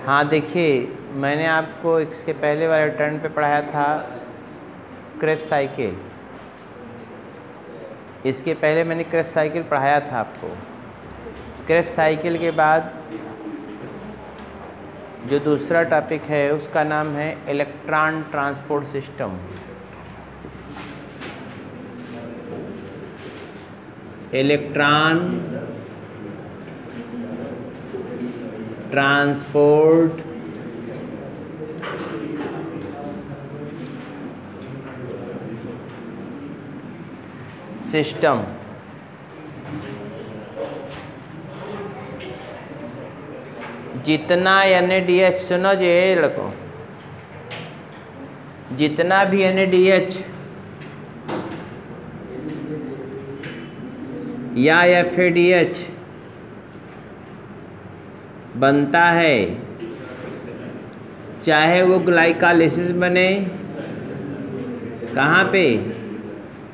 हाँ देखिए, मैंने आपको इसके पहले वाले टर्न पे पढ़ाया था क्रेब्स साइकिल। इसके पहले मैंने क्रेब्स साइकिल पढ़ाया था आपको। क्रेब्स साइकिल के बाद जो दूसरा टॉपिक है उसका नाम है electron transport system. Electron transport system. जितना NADH, सुनो जी लड़को, जितना भी NADH या FADH बनता है, चाहे वो ग्लाइकोलाइसिस बने, कहाँ पे,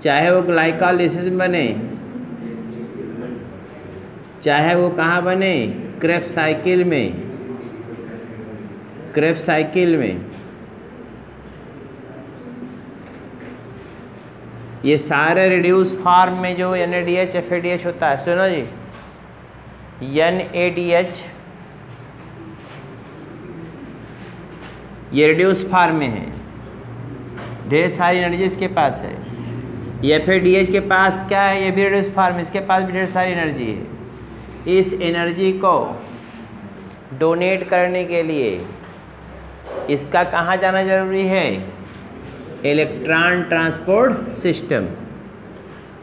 चाहे वो ग्लाइकोलाइसिस बने, चाहे वो कहाँ बने, क्रेब्स साइकिल में। क्रेब्स साइकिल में ये सारे रिड्यूस फॉर्म में जो NADH FADH होता है, सुनो जी, NADH ये रिड्यूस फॉर्म में है, ढेर सारी एनर्जी इसके पास है। FADH के पास क्या है, ये भी रिड्यूस फॉर्म, इसके पास भी ढेर सारी एनर्जी है। इस एनर्जी को डोनेट करने के लिए इसका कहाँ जाना जरूरी है, इलेक्ट्रॉन ट्रांसपोर्ट सिस्टम,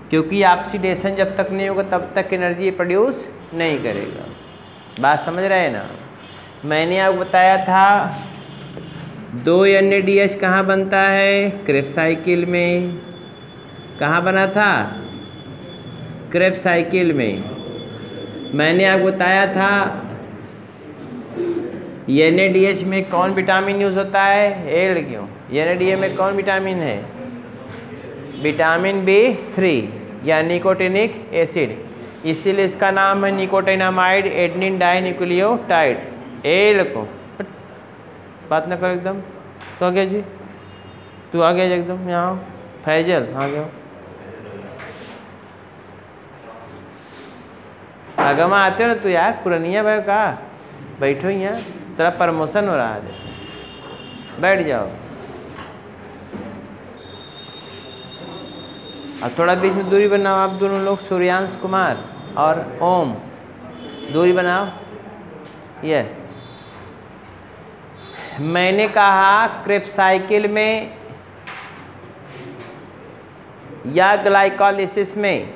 क्योंकि ऑक्सीडेशन जब तक नहीं होगा तब तक एनर्जी प्रोड्यूस नहीं करेगा। बात समझ रहे हैं ना। मैंने आपको बताया था 2 NADH कहाँ बनता है, क्रेब्स साइकिल में। कहाँ बना था, क्रेब्स साइकिल में। मैंने आपको बताया था NADH में कौन विटामिन यूज़ होता है, एल क्यों, NADH में कौन विटामिन है, विटामिन B3 या निकोटिनिक एसिड, इसीलिए इसका नाम है निकोटिनामाइड एडेनिन डाइन्यूक्लियोटाइड। एल को बात ना करो एकदम। तो आ गया जी, तू आ गया एकदम यहाँ, फैजल आ गया, आगमा आते हो ना तू यार, पुरानिया भाई का बैठो यहाँ, तेरा प्रमोशन हो रहा है, बैठ जाओ। अब थोड़ा बीच में दूरी बनाओ आप दोनों लोग, सूर्यांश कुमार और ओम, दूरी बनाओ। ये मैंने कहा क्रेब्स साइकिल में या ग्लाइकोलाइसिस में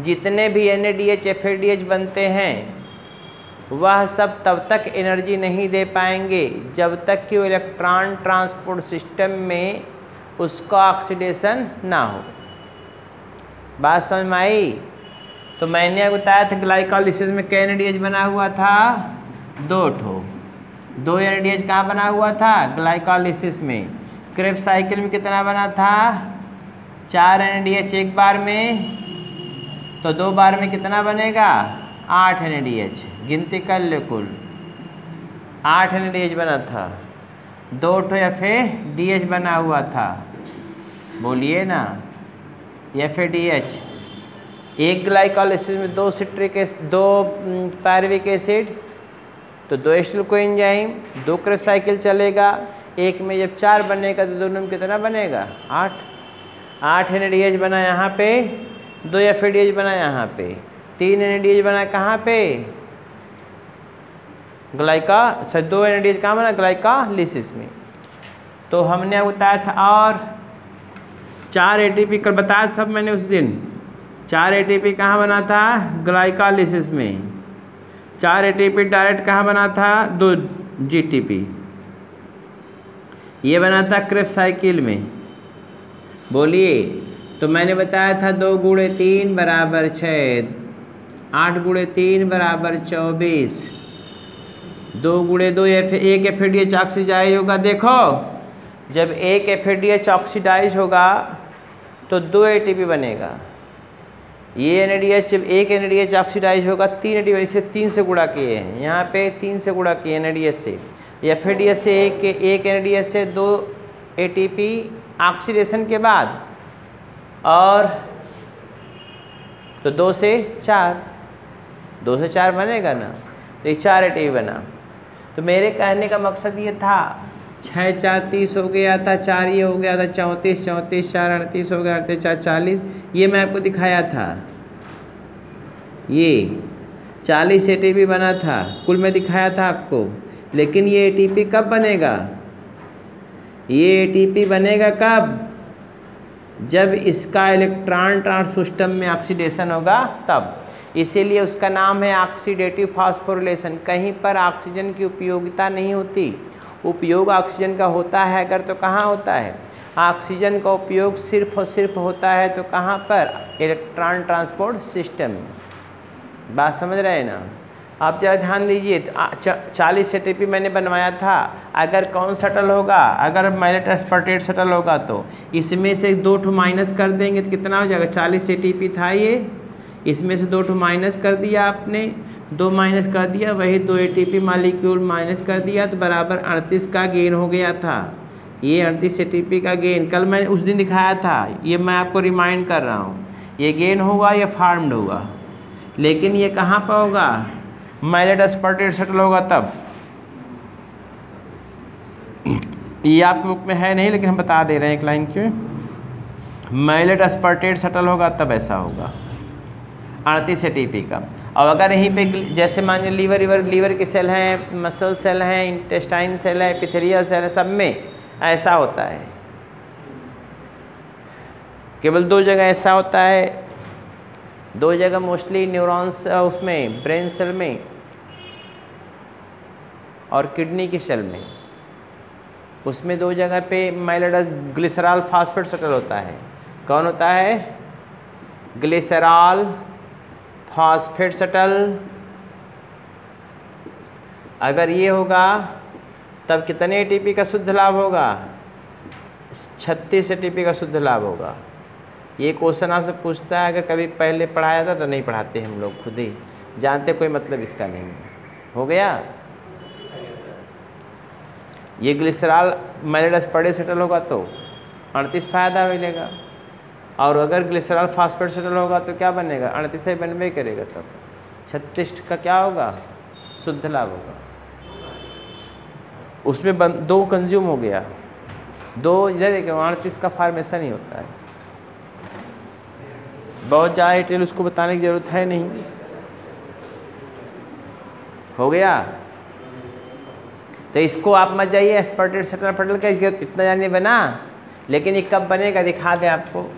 जितने भी NADH FADH बनते हैं वह सब तब तक एनर्जी नहीं दे पाएंगे जब तक कि वो इलेक्ट्रॉन ट्रांसपोर्ट सिस्टम में उसका ऑक्सीडेशन ना हो। बात समझ में आई। तो मैंने आपको बताया था ग्लाइकोलाइसिस में क्या NADH बना हुआ था, 2 NADH कहाँ बना हुआ था, ग्लाइकोलाइसिस में। क्रेब्स साइकिल में कितना बना था, 4 NADH एक बार में, तो 2 बार में कितना बनेगा, 8 NADH। गिनती कर ले, कुल 8 NADH बना था, 2 FADH बना हुआ था, बोलिए ना, FADH। एक ग्लाइकोलाइसिस में 2 सिट्रिक एसिड, 2 पायरुविक एसिड, तो 2 एस्टिल कोएंजाइम, 2 क्रेब्स साइकिल चलेगा। एक में जब 4 बनेगा तो दोनों में कितना बनेगा, 8 NADH बना यहाँ पे, 2 FADH बना यहाँ पे, 3 NADH बना कहाँ पे, 2 NADH कहाँ बना, ग्लाइकोलाइसिस में। तो हमने बताया था, और 4 ATP कल बताया सब मैंने उस दिन, 4 ATP कहाँ बना था, ग्लाइकोलाइसिस में। 4 ATP डायरेक्ट कहाँ बना था, 2 GTP, ये बना था क्रेब्स साइकिल में, बोलिए। तो मैंने बताया था 2 × 3 = 6, 8 × 3 = 24, 2 × 2 एक FADH ऑक्सीडाइज होगा। देखो जब एक FADH ऑक्सीडाइज होगा तो 2 ATP बनेगा, ये NADH जब एक NADH ऑक्सीडाइज होगा 3 ATP से 3 से गुणा किए हैं, यहाँ पे 3 से गुणा किए NADH से, FADH से एक NADH से 2 ATP ऑक्सीडेशन के बाद, और तो 2 से 4 बनेगा ना, तो ये 4 ATP बना। तो मेरे कहने का मकसद ये था 6 4 30 हो गया था, 4 ये हो गया था 34 34 4 38 हो गया, 38 4 40, ये मैं आपको दिखाया था, ये 40 ATP बना था कुल में दिखाया था आपको। लेकिन ये ATP कब बनेगा, ये ATP बनेगा कब, जब इसका इलेक्ट्रॉन ट्रांसपोर्ट सिस्टम में ऑक्सीडेशन होगा तब। इसीलिए उसका नाम है ऑक्सीडेटिव फास्फोरिलेशन। कहीं पर ऑक्सीजन की उपयोगिता नहीं होती, उपयोग ऑक्सीजन का होता है अगर तो कहाँ होता है, ऑक्सीजन का उपयोग सिर्फ और सिर्फ होता है तो कहाँ पर, इलेक्ट्रॉन ट्रांसपोर्ट सिस्टम में। बात समझ रहे हैं ना। आप जरा ध्यान दीजिए, 40 ATP मैंने बनवाया था, अगर कौन शटल होगा, अगर माइलेट एस्पार्टेट शटल होगा तो इसमें से 2 ठो माइनस कर देंगे तो कितना हो जाएगा, 40 ATP था ये, इसमें से 2 ठो माइनस कर दिया आपने, 2 माइनस कर दिया, वही 2 ATP मालिक्यूल माइनस कर दिया तो बराबर 38 का गेन हो गया था। ये 38 ATP का गेन कल मैंने उस दिन दिखाया था, ये मैं आपको रिमाइंड कर रहा हूँ। ये गेन होगा, ये फार्म्ड होगा, लेकिन ये कहाँ पर होगा, माइलेट एस्पार्टेट शटल होगा तब। ये आपके बुक में है नहीं, लेकिन हम बता दे रहे हैं एक लाइन क्यों, माइलेट एस्पार्टेट शटल होगा तब ऐसा होगा 38 ATP का। और अगर यहीं पे जैसे मान लीजिए लीवर की सेल हैं, मसल सेल हैं, इंटेस्टाइन सेल है, एपिथेलियल सेल है, सब में ऐसा होता है। केवल 2 जगह ऐसा होता है, 2 जगह मोस्टली न्यूरॉन्स उसमें ब्रेन सेल में और किडनी की सेल में, उसमें 2 जगह पे माइलेट ग्लिसरॉल फास्फेट शटल होता है। कौन होता है, ग्लिसरॉल फास्फेट शटल। अगर ये होगा तब कितने ATP का शुद्ध लाभ होगा, 36 ATP का शुद्ध लाभ होगा। ये क्वेश्चन आपसे पूछता है, अगर कभी पहले पढ़ाया था तो नहीं पढ़ाते हम लोग, खुद ही जानते, कोई मतलब इसका नहीं है। हो गया, ये ग्लिसरॉल माइलेट एस्पार्टेट शटल होगा तो 38 फायदा मिलेगा, और अगर ग्लिसरॉल फास्फेट शटल होगा तो क्या बनेगा, 38 ही बनवे करेगा, तब 36 का क्या होगा, शुद्ध लाभ होगा। उसमें 2 कंज्यूम हो गया, 2 इधर एक, 38 का फार्मेशन ही होता है। बहुत ज़्यादा डिटेल उसको बताने की ज़रूरत है नहीं। हो गया, तो इसको आप मत जाइए एस्पार्टेट शटल फटल का इतना जाने बना, लेकिन ये कब बनेगा दिखा दें आपको।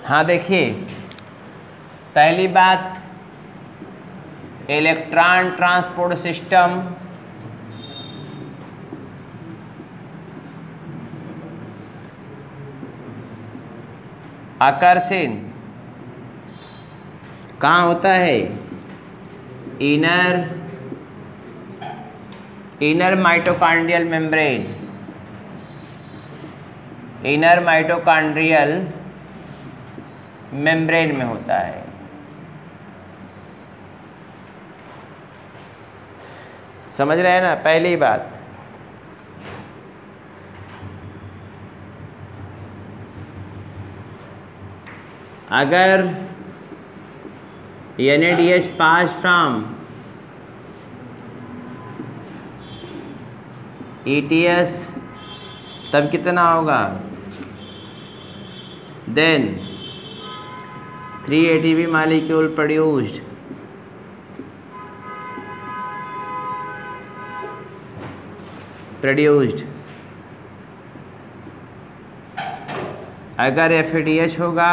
हाँ देखिए, पहली बात, इलेक्ट्रॉन ट्रांसपोर्ट सिस्टम आकर्षण कहाँ होता है, inner mitochondrial membrane, inner mitochondrial membrane में होता है। समझ रहे हैं ना, पहली बात। अगर NADH पास फ्रॉम ETS तब कितना होगा, देन 3 ATP molecule produced, अगर FADH होगा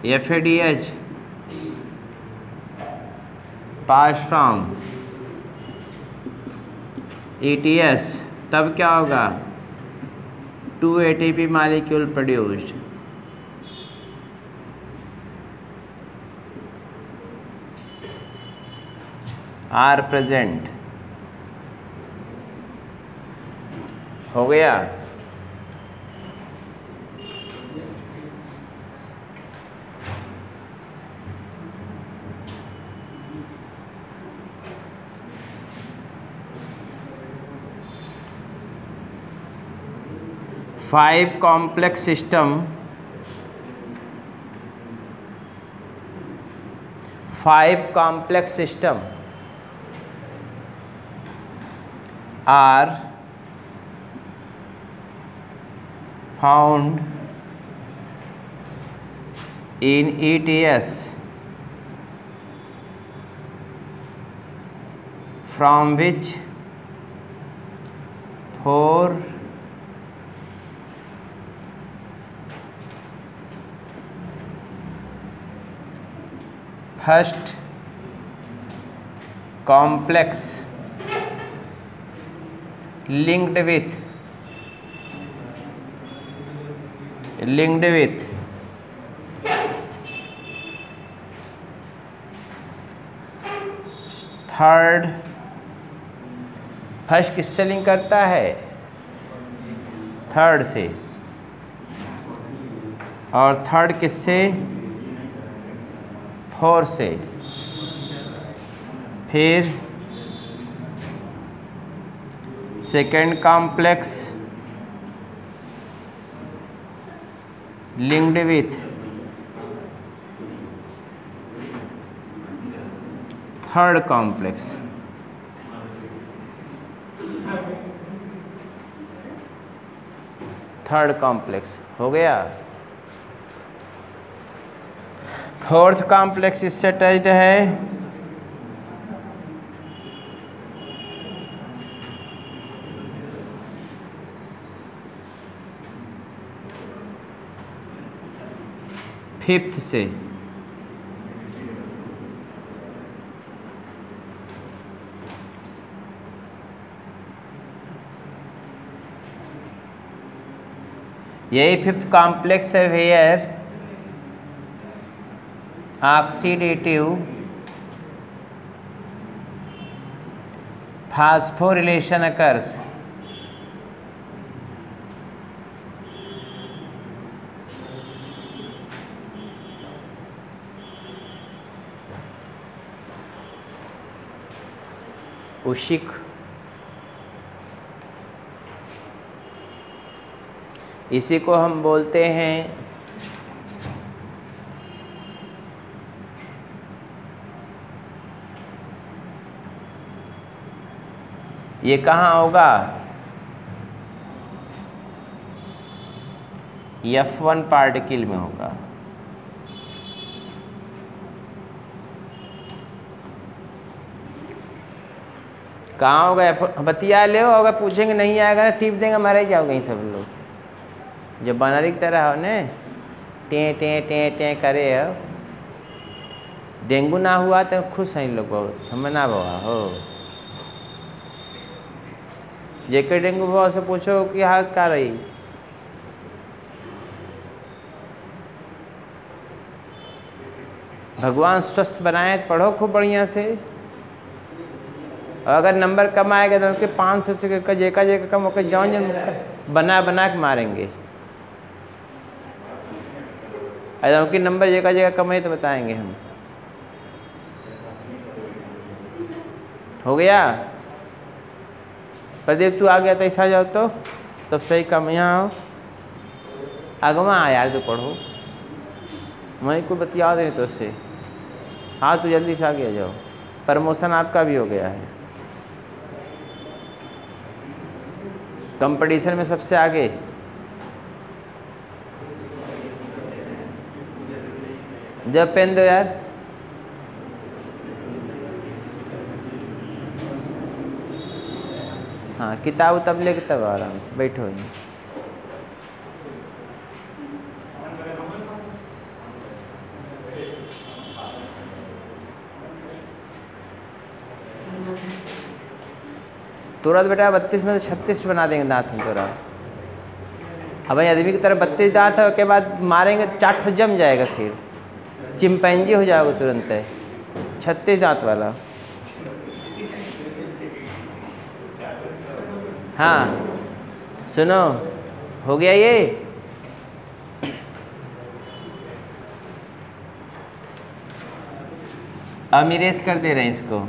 FADH पास फ्रॉम ETS, तब क्या होगा? 2 ATP molecule produced. Are present. हो गया? Five complex system, are found in ETS from which 4 first complex linked with third. First किससे लिंक करता है? थर्ड से। और थर्ड किससे? 4 से। फिर second complex linked with third complex. हो गया? फोर्थ कॉम्प्लेक्स इससे अटैच्ड है फिफ्थ से। यही फिफ्थ कॉम्प्लेक्स है वेयर ऑक्सीडेटिव फास्फोरिलेशन अकर्स। उशिक इसी को हम बोलते हैं ये कहाँ होगा? F1 पार्टिकल में होगा। कहाँ होगा? बतिया ले हो, अगर पूछेंगे नहीं आएगा ना टिप देंगे, मारे जाओगे सब लोग। जब बनारी की तरह हो ने टे टे टे टे करे हो। डेंगू ना हुआ तो खुश हैं लोग बहुत, हमें ना हुआ हो। जेके डेंगू हुआ से पूछो कि हालत क्या रही। भगवान स्वस्थ बनाए, पढ़ो खूब बढ़िया से। और अगर नंबर कम आएगा तो उनके 500 से जेका कम होकर जान बना के मारेंगे। अगर उनकी नंबर जेका कम है तो बताएंगे हम। हो गया? प्रदीप तू आ गया तो ऐसा जाओ तो तब सही कम। यहाँ आओ, अगवा आ यार, तो पढ़ो। मैं कोई बतिया दें तो उससे। हाँ तो जल्दी से आ गया जाओ, प्रमोशन आपका भी हो गया है। कंपटीशन में सबसे आगे। जब पेन दो यार। हाँ किताब तब लेके तब आराम से बैठो। तुरंत बेटा 32 में से 36 बना देंगे दांत हम तोरा। अब भाई आदमी की तरह 32 दांत है, उसके बाद मारेंगे 4 ठो जम जाएगा, फिर चिंपैंजी हो जाएगा तुरंत है 36 दांत वाला। हाँ सुनो, हो गया ये। अब इरेज कर दे रहे हैं इसको।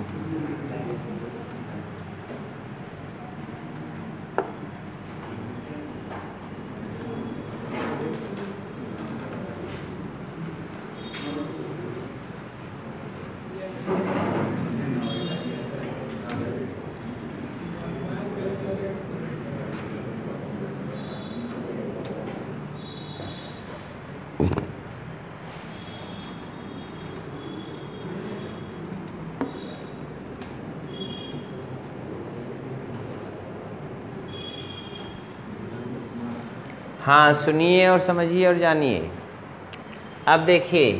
हाँ सुनिए और समझिए और जानिए। अब देखिए,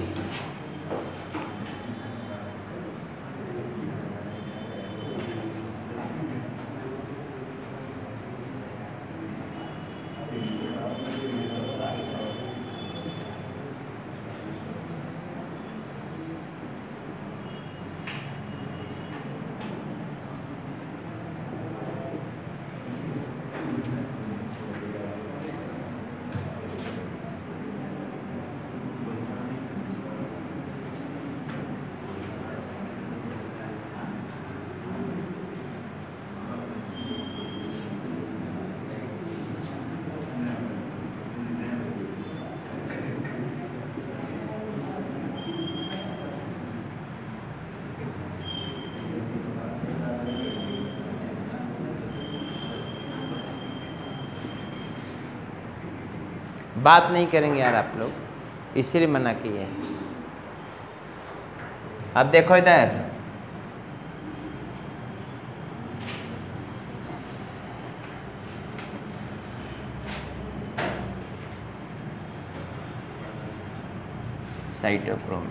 बात नहीं करेंगे यार आप लोग, इसीलिए मना किए। अब देखो इधर, साइटोक्रोम।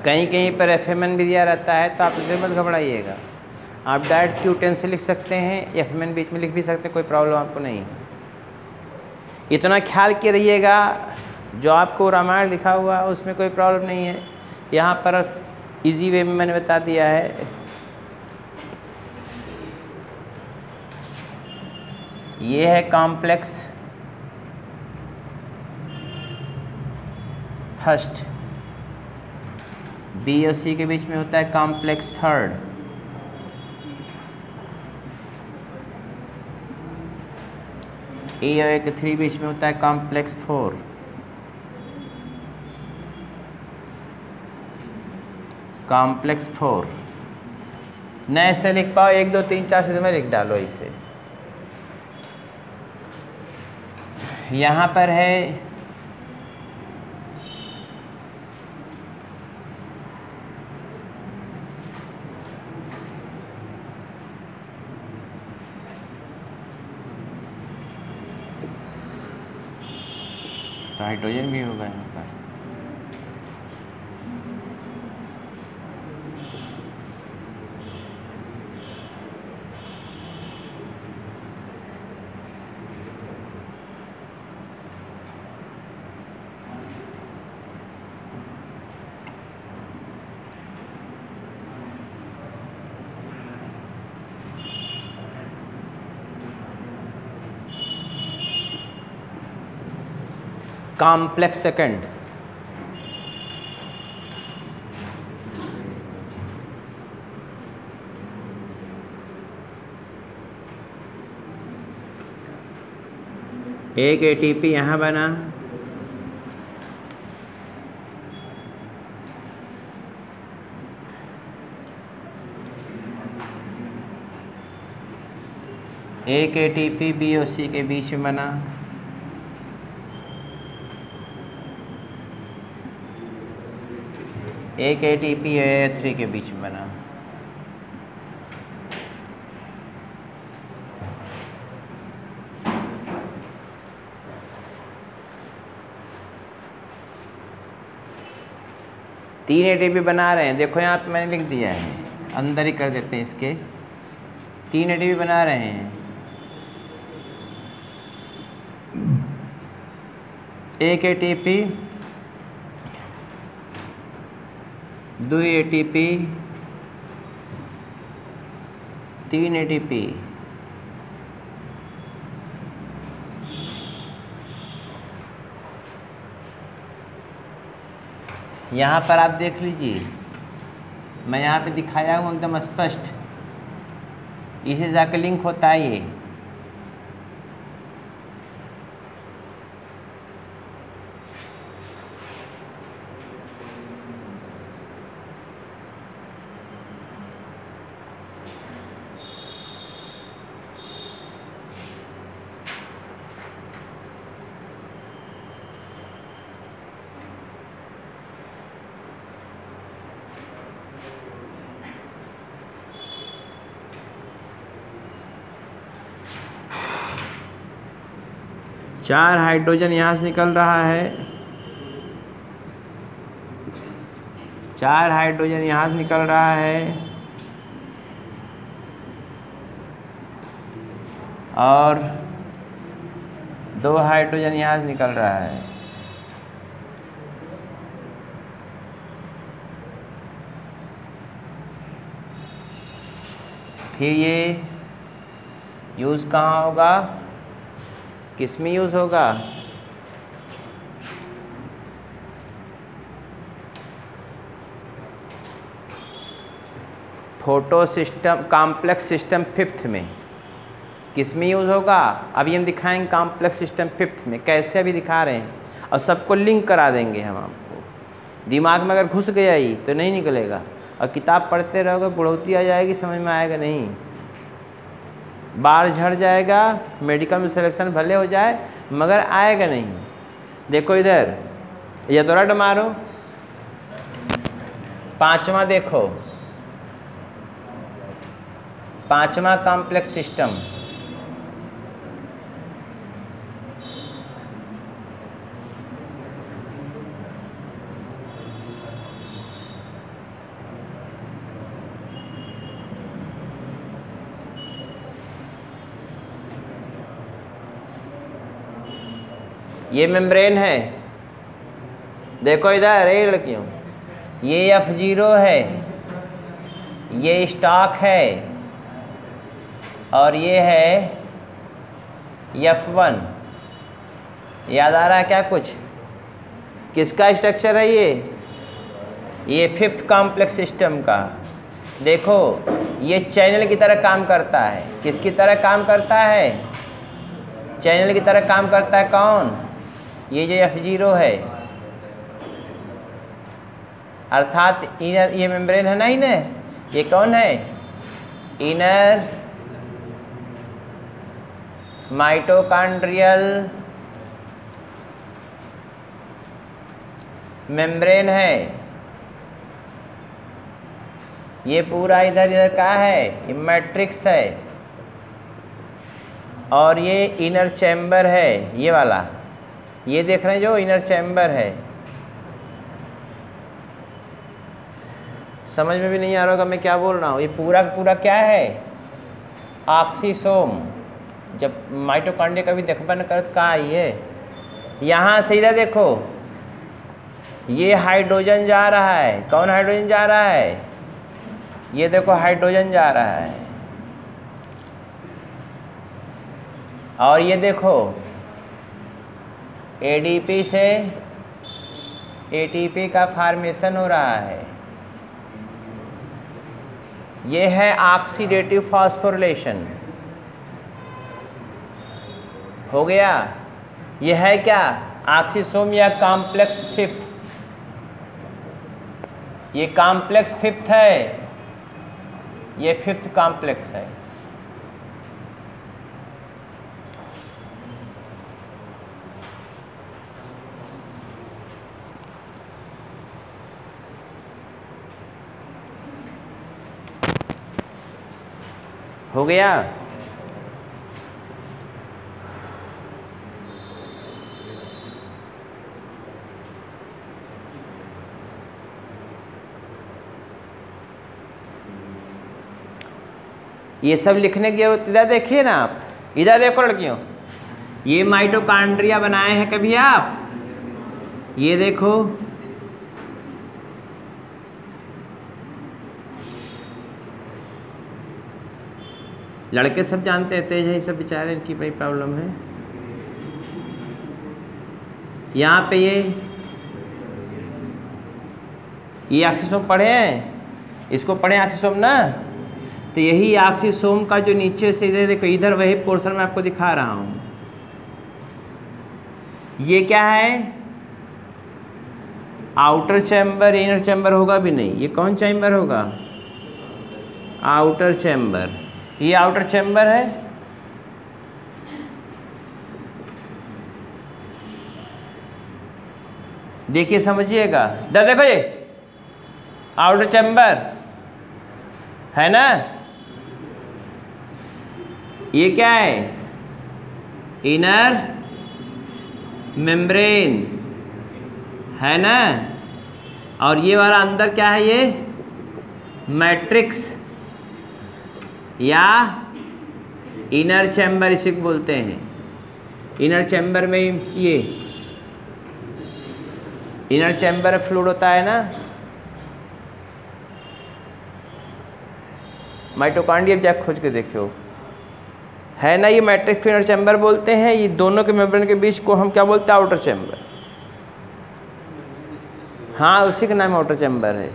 कहीं कहीं पर FMN भी दिया रहता है, तो आप इसे मत घबराइएगा। आप डायरेक्ट Q10 से लिख सकते हैं, FMN बीच में लिख भी सकते हैं, कोई प्रॉब्लम आपको नहीं है। इतना ख्याल के रहिएगा, जो आपको रामायण लिखा हुआ है उसमें कोई प्रॉब्लम नहीं है। यहाँ पर इजी वे में मैंने बता दिया है। ये है कॉम्प्लेक्स फर्स्ट, बी और सी के बीच में होता है कॉम्प्लेक्स थर्ड, ए और ए के थ्री बीच में होता है कॉम्प्लेक्स फोर, कॉम्प्लेक्स फोर। न ऐसे लिख पाओ 1 2 3 4 से में लिख डालो इसे। यहाँ पर है तो हाइड्रोजन भी होगा यहाँ पर। कॉम्प्लेक्स सेकंड, एक एटीपी यहाँ बना, एक एटीपी बी और सी के बीच में बना, एक एटीपी A3 के बीच में बना। तीन एटीपी बना रहे हैं, देखो यहाँ पे मैंने लिख दिया है, अंदर ही कर देते हैं इसके। तीन एटीपी बना रहे हैं, एक एटीपी, दो एटीपी, तीन एटीपी। यहाँ पर आप देख लीजिए, मैं यहाँ पे दिखाया हूँ एकदम स्पष्ट, इसे जाकर लिंक होता है ये। चार हाइड्रोजन यहाँ से निकल रहा है, चार हाइड्रोजन यहाँ से निकल रहा है, और दो हाइड्रोजन यहाँ से निकल रहा है। फिर ये यूज़ कहाँ होगा, किस में यूज़ होगा, photo system complex system fifth में। किस में यूज़ होगा, अभी हम दिखाएंगे कॉम्प्लेक्स सिस्टम फिफ्थ में, कैसे अभी दिखा रहे हैं, और सबको लिंक करा देंगे हम आपको। दिमाग में अगर घुस गया ही तो नहीं निकलेगा, और किताब पढ़ते रहोगे बुढ़ौती आ जाएगी, समझ में आएगा नहीं, बाल झड़ जाएगा, मेडिकल में सिलेक्शन भले हो जाए मगर आएगा नहीं। देखो इधर ये तो रट मारो, पांचवा देखो, पांचवा कॉम्प्लेक्स सिस्टम, ये मेम्ब्रेन है। देखो इधर, ये लड़कियों, ये F0 है, ये स्टॉक है, और ये है F1। याद आ रहा है क्या कुछ? किसका स्ट्रक्चर है ये फिफ्थ कॉम्प्लेक्स सिस्टम का। देखो ये चैनल की तरह काम करता है। किसकी तरह काम करता है? चैनल की तरह काम करता है। कौन? ये जो F0 है, अर्थात इनर, ये मेम्ब्रेन है ना इनर, ये कौन है? इनर माइटोकॉन्ड्रियल मेम्ब्रेन है। ये पूरा इधर इधर का है, ये मैट्रिक्स है, और ये इनर चैम्बर है, ये वाला, ये देख रहे हैं जो इनर चैम्बर है। समझ में भी नहीं आ रहा होगा मैं क्या बोल रहा हूँ। ये पूरा पूरा क्या है? ऑक्सीसोम। जब माइटोकॉन्ड्रिया का भी देखबा न करत का ये, यहाँ से इधर देखो, ये हाइड्रोजन जा रहा है। कौन हाइड्रोजन जा रहा है? ये देखो हाइड्रोजन जा रहा है। और ये देखो एडीपी से एटीपी का फॉर्मेशन हो रहा है। ये है ऑक्सीडेटिव फॉस्फोरिलेशन। हो गया। ये है क्या? ऑक्सीसोम या कॉम्प्लेक्स फिफ्थ। ये कॉम्प्लेक्स फिफ्थ है, ये फिफ्थ कॉम्प्लेक्स है। हो गया। ये सब लिखने की इधर देखिए ना आप, इधर देखो लड़कियों, ये माइटोकॉन्ड्रिया बनाए हैं कभी आप? ये देखो, लड़के सब जानते हैं, तेज है सब बेचारे, इनकी बड़ी प्रॉब्लम है। यहाँ पे ये ऑक्सीसोम पढ़े हैं, इसको पढ़े ऑक्सीसोम ना, तो यही ऑक्सीसोम का जो नीचे से इधर देखो, इधर वही पोर्शन मैं आपको दिखा रहा हूँ। ये क्या है? आउटर चैम्बर, इनर चैम्बर होगा भी नहीं। ये कौन चैम्बर होगा? Outer chamber. ये आउटर चैम्बर है। देखिए समझिएगा, देखो ये आउटर चैम्बर है ना। ये क्या है? इनर मेम्ब्रेन है ना। और ये वाला अंदर क्या है? ये मैट्रिक्स या इनर चैम्बर इसे बोलते हैं। इनर चैम्बर में ये इनर चैम्बर फ्लूइड होता है ना। माइटोकॉन्ड्रिया जाके खोज के देखो, है ना। ये मैट्रिक्स को इनर चैम्बर बोलते हैं। ये दोनों के मेम्ब्रेन के बीच को हम क्या बोलते हैं? Outer chamber. हाँ, उसी का नाम आउटर चैम्बर है।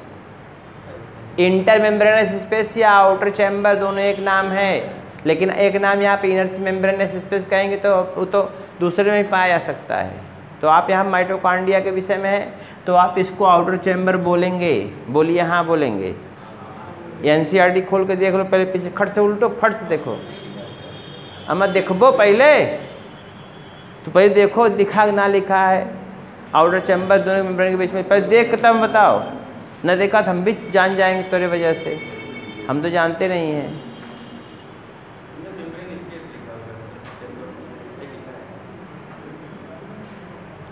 इंटर मेम्ब्रेनस स्पेस या आउटर चैम्बर दोनों एक नाम है, लेकिन एक नाम यहाँ पे इनर मेम्ब्रेनस स्पेस कहेंगे तो वो तो दूसरे में पाया जा सकता है। तो आप यहाँ माइटोकॉन्ड्रिया के विषय में है तो आप इसको आउटर चैम्बर बोलेंगे। बोलिए हाँ बोलेंगे। एनसीईआरटी खोल के देख लो, पहले पीछे खट से उल्टो, फट से देखो। अमा देखबो पहले तो पहले देखो दिखा ना लिखा है आउटर चैम्बर दोनों मेम्ब्रेन के बीच में। पहले देख के तब बताओ, न देखा तो हम भी जान जाएंगे तेरे वजह से। हम तो जानते नहीं हैं।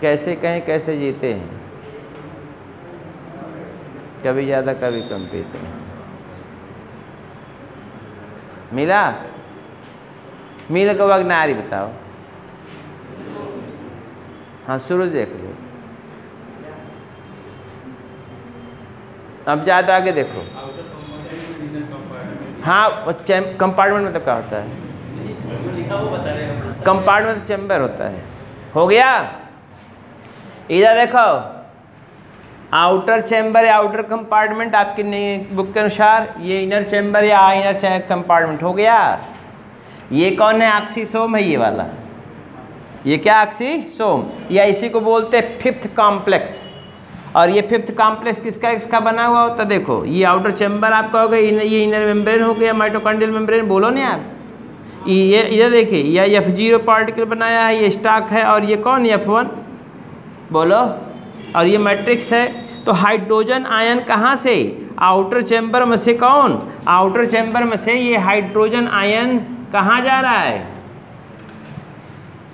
कैसे कहें कैसे जीते हैं, कभी ज़्यादा कभी कम पीते हैं। मिल के वक्त नारी बताओ। हाँ शुरू देख लो। अब ज़्यादा आगे देखो। हाँ, कंपार्टमेंट में तो क्या होता है? कंपार्टमेंट चैम्बर होता है। हो गया। इधर देखो, आउटर चैम्बर या आउटर कंपार्टमेंट आपकी नई बुक के अनुसार ये इनर चैम्बर या इनर कंपार्टमेंट हो गया। ये कौन है? ऑक्सीसोम है ये वाला। ये क्या? ऑक्सीसोम, या इसी को बोलते हैं फिफ्थ कॉम्प्लेक्स। और ये फिफ्थ कॉम्प्लेक्स किसका बना हुआ होता है? देखो, ये आउटर चैम्बर आपका हो गया, ये इनर मेम्ब्रेन हो गया, माइटोकॉन्ड्रियल मेम्ब्रेन, बोलो ना यार। ये इधर देखिए, यह F0 पार्टिकल बनाया है, ये स्टाक है, और ये कौन? F1, बोलो। और ये मैट्रिक्स है। तो हाइड्रोजन आयन कहाँ से? आउटर चैम्बर में से। कौन? आउटर चैम्बर में से ये हाइड्रोजन आयन कहाँ जा रहा है?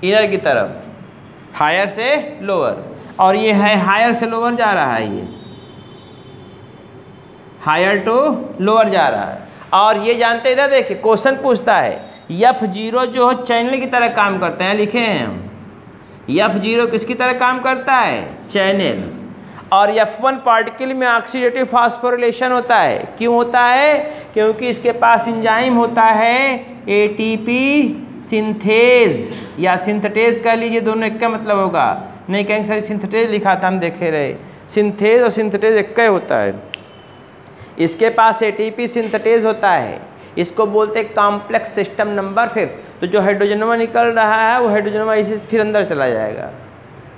इनर की तरफ, हायर से लोअर। और ये है हायर से लोअर जा रहा है, ये हायर टू लोअर जा रहा है। और ये जानते, इधर देखिए क्वेश्चन पूछता है F0 जो है चैनल की तरह काम करते हैं, लिखे हैं हम। F0 किसकी तरह काम करता है? चैनल। और F1 पार्टिकल में ऑक्सीडेटिव फास्फोरिलेशन होता है। क्यों होता है? क्योंकि इसके पास एंजाइम होता है ATP सिंथेज या सिंथेटेज कह लीजिए, दोनों एक का मतलब होगा। नहीं कहेंगे सर सिंथेटेज लिखा था, हम देखे रहे। सिंथेज और सिंथेटेज एक का होता है। इसके पास ATP सिंथेटेज होता है, इसको बोलते हैं कॉम्प्लेक्स सिस्टम नंबर 5। तो जो हाइड्रोजनवा निकल रहा है वो हाइड्रोजनवा इसी से फिर अंदर चला जाएगा।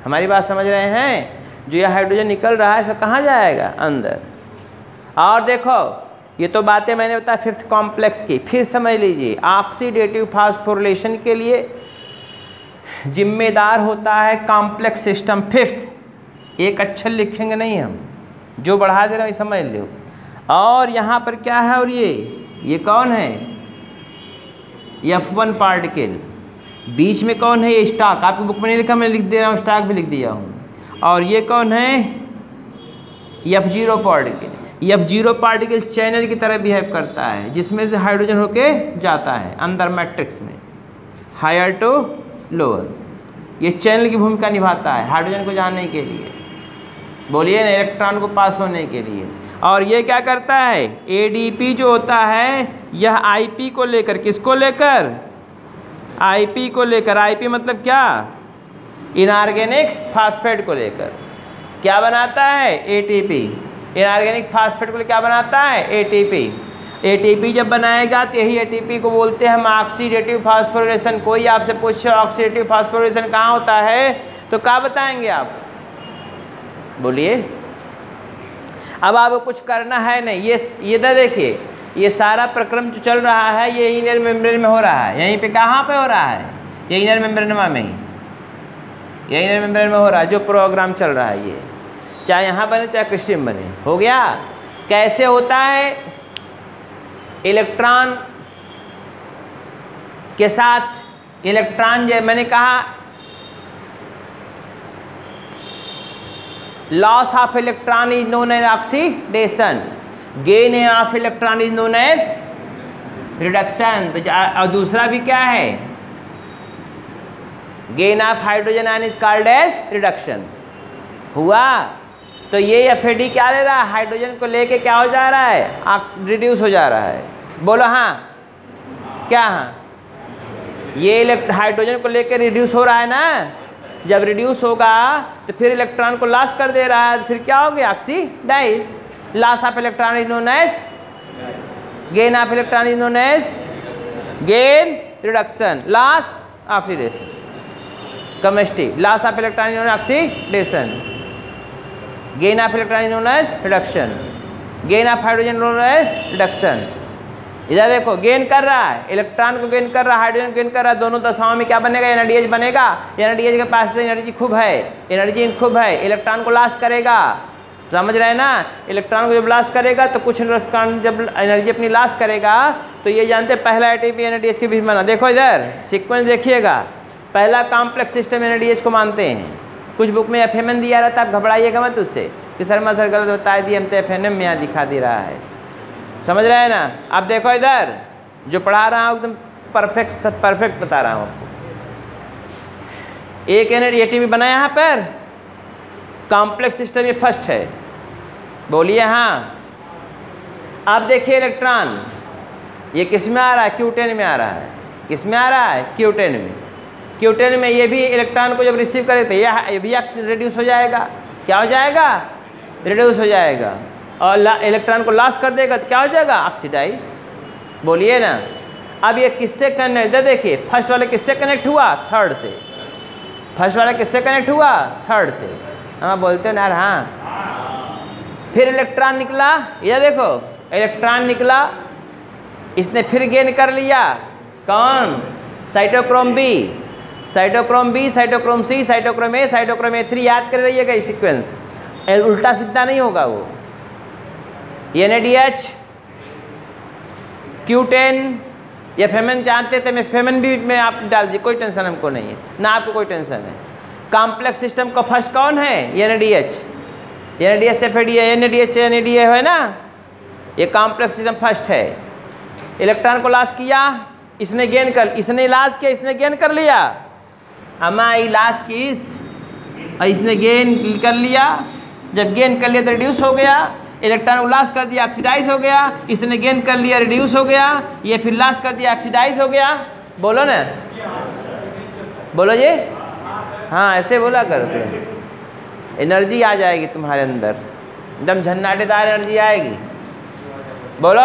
हमारी बात समझ रहे हैं? जो यह हाइड्रोजन निकल रहा है सब कहाँ जाएगा? अंदर। और देखो, ये तो बातें मैंने बताया फिफ्थ कॉम्प्लेक्स की। फिर समझ लीजिए, ऑक्सीडेटिव फास्फोरिलेशन के लिए जिम्मेदार होता है कॉम्प्लेक्स सिस्टम 5th। एक अक्षर लिखेंगे नहीं हम, जो बढ़ा दे रहा हूँ समझ लो। और यहाँ पर क्या है? और ये कौन है? F1 particle. बीच में कौन है? ये स्टाक। आपकी बुक में नहीं लिखा, मैं लिख दे रहा हूँ, स्टाक भी लिख दिया हूँ। और ये कौन है? F0 particle. F0 particle channel की तरह बिहेव करता है, जिसमें से हाइड्रोजन होके जाता है अंदर मैट्रिक्स में, हायर टू लोअर। ये चैनल की भूमिका निभाता है हाइड्रोजन को जाने के लिए, बोलिए ना, इलेक्ट्रॉन को पास होने के लिए। और ये क्या करता है? ADP जो होता है यह IP को लेकर, किसको लेकर? IP को लेकर। IP मतलब क्या? इनऑर्गेनिक फास्फेट को लेकर क्या बनाता है? ATP। इनऑर्गेनिक फास्फेट को लेकर क्या बनाता है? ATP। ATP जब बनाएगा तो यही ATP को बोलते हैं हम ऑक्सीडेटिव फास्फोरिलेशन। कोई आपसे पूछे ऑक्सीडेटिव फास्फोरिलेशन कहाँ होता है तो क्या बताएंगे आप? बोलिए। अब आपको कुछ करना है नहीं। ये देखिए, ये सारा प्रक्रम जो चल रहा है ये इनर मेम्ब्रेन में हो रहा है। यहीं पे कहाँ पे हो रहा है? ये इनर मेम्ब्रेनमा में ही, ये इनर मेम्ब्रेन में हो रहा है जो प्रोग्राम चल रहा है। ये चाहे यहाँ बने चाहे क्रिस्टल बने। हो गया? कैसे होता है? इलेक्ट्रॉन के साथ इलेक्ट्रॉन, जो मैंने कहा loss of electron is known as oxidation, gain of electron is known as reduction. तो और दूसरा भी क्या है? Gain of hydrogen ion is called as reduction. हुआ? तो ये FAD क्या ले रहा है? हाइड्रोजन को लेके क्या हो जा रहा है? रिड्यूस हो जा रहा है। बोलो हाँ, क्या? हाँ, ये हाइड्रोजन को लेके रिड्यूस हो रहा है ना। जब रिड्यूस होगा तो फिर इलेक्ट्रॉन को लॉस कर दे रहा है, तो फिर क्या हो गया? Oxidise. Loss of electron is known as gain of electron is known as gain reduction, loss oxidation. Chemistry, loss of electron is known as oxidation, gain of electron is known as reduction, gain of hydrogen known as reduction. इधर देखो, gain कर रहा है, electron को gain कर रहा है, hydrogen gain कर रहा है। दोनों दशाओं में क्या बनेगा? NADH बनेगा। NADH के पास तो एनर्जी खूब है, एनर्जी खूब है, इलेक्ट्रॉन को लॉस करेगा। समझ रहे हैं ना? इलेक्ट्रॉन को जब लॉस करेगा तो कुछ इलेक्ट्रॉन जब एनर्जी अपनी लॉस करेगा तो ये जानते हैं पहला ATP NADH के बीच बना। देखो इधर सीक्वेंस देखिएगा, पहला कॉम्प्लेक्स सिस्टम NADH को मानते हैं। कुछ बुक में FMN दिया रहता है, आप घबराइएगा मत उससे कि सर मैं सर गलत बता दिए, हम तो FNM में यहाँ दिखा दे रहा है। समझ रहे हैं ना? अब देखो इधर जो पढ़ा रहा हूँ एकदम परफेक्ट बता रहा हूँ आपको। एक ATP बना यहाँ पर, कॉम्प्लेक्स सिस्टम ये फर्स्ट है। बोलिए हाँ, अब देखिए इलेक्ट्रॉन ये किस में आ रहा है, Q10 में आ रहा है। किस में आ रहा है, Q10 में। Q10 में ये भी इलेक्ट्रॉन को जब रिसीव करे तो ये भी रिड्यूस हो जाएगा। क्या हो जाएगा, रिड्यूस हो जाएगा। और इलेक्ट्रॉन को लॉस कर देगा तो क्या हो जाएगा, ऑक्सीडाइज। बोलिए ना। अब ये किससे कनेक्ट, देखिए फर्स्ट वाले किससे कनेक्ट हुआ, थर्ड से। फर्स्ट वाला किससे कनेक्ट हुआ, थर्ड से। हाँ बोलते ना, हाँ। फिर इलेक्ट्रॉन निकला, ये देखो इलेक्ट्रॉन निकला, इसने फिर गेन कर लिया। कौन, cytochrome B, cytochrome B, cytochrome C, cytochrome A, cytochrome A3। याद कर रहिएगा ये सीक्वेंस, उल्टा सीधा नहीं होगा वो। NADH, Q10, या फेमन जानते थे, मैं फेमन भी में आप डाल दिए, कोई टेंशन हमको नहीं है ना, आपको कोई टेंशन है। कॉम्प्लेक्स सिस्टम का फर्स्ट कौन है, NADH, NADH FAD है, NADH NADH है ना, ये कॉम्प्लेक्स सिस्टम फर्स्ट है। इलेक्ट्रॉन को लॉस किया, इसने गेन कर, इसने लॉस किया, इसने गेन कर लिया। हमारी लॉस किस, इसने गेन कर लिया। जब गेन कर लिया तो रिड्यूस हो गया। इलेक्ट्रॉन को लॉस कर दिया, ऑक्सीडाइज हो गया। इसने गेन कर लिया, रिड्यूस हो गया। ये फिर लॉस कर दिया, ऑक्सीडाइज हो गया। बोलो ना, बोलो ये, हाँ ऐसे बोला करते। एनर्जी आ जाएगी तुम्हारे अंदर, एकदम झन्नाटेदार एनर्जी आएगी। बोलो।